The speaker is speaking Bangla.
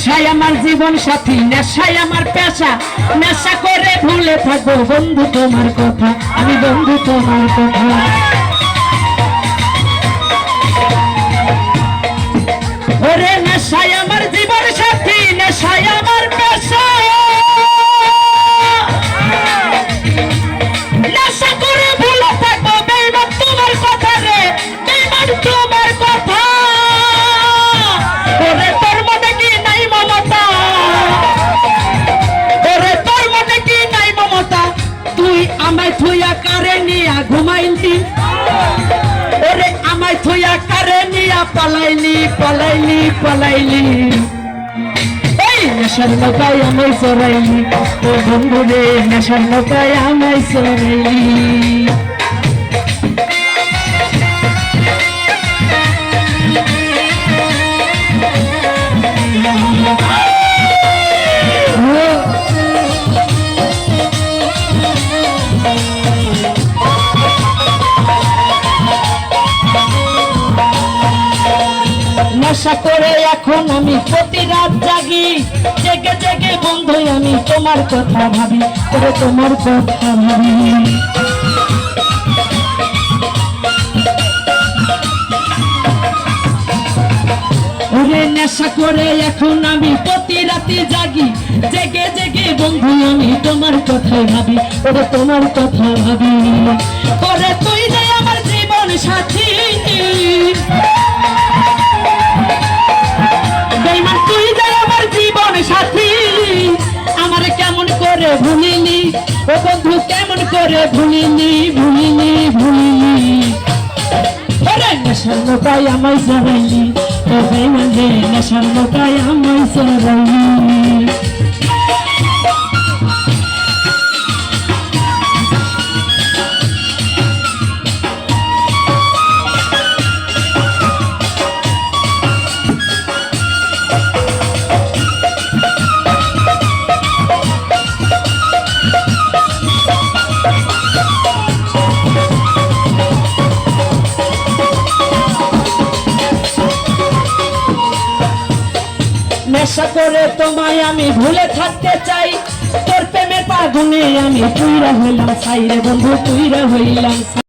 নেশাই আমার জীবন সাথী, নেশাই আমার পেশা, নেশা করে ভুলে থাকবো বন্ধু তোমার কথা, আমি বন্ধু তোমার কথা। ওরে নেশাই আমার জীবন সাথী, নেশাই আমার পেশা, নেশা করে ভুলে থাকবো বেঈমান তোমার কথা রে, বেঈমান তোমার কথা। ওরে তোর মনে কি নাই মমতা, ওরে তোর মনে কি নাই মমতা, তুই আমায় থুইয়া কারে নিয়া ঘুমাইলি, ওরে আমায় থুইয়া কারে নিয়া পালাইলি পালাইলি পালাইলি, এই নেশার নৌকায় আমায় চড়াইলি, ও বন্ধু রে নেশার নৌকায় আমায় চড়াইলি। নেশা করে এখন আমি প্রতি রাত জাগি, জেগে জেগে বন্ধু আমি তোমার কথা ভাবি, করে তোমার কথা ভাবি। ওরে নেশা করে এখন আমি প্রতি রাতে জাগি, জেগে জেগে বন্ধু আমি তোমার কথা ভাবি, করে তোমার কথা ভাবি। করে তুই যে আমার জীবন সাথী, বেঈমান তুই যে আমার জীবন সাথী, আমার কেমন করে ভুলিনি ও বন্ধু, কেমন করে ভুলিনি ভুলিনি ভুলিনি। ওরে নেশার নৌকায় আমায় চড়াইলি, ও বেঈমান রে নেশার নৌকায় আমায় চড়াইলি। নেশা করে তোমায় আমি ভুলে থাকতে চাই, তোর প্রেমের আগুনে আমি পুইরা হইলাম ছাই রে বন্ধু, পুইরা হইলাম।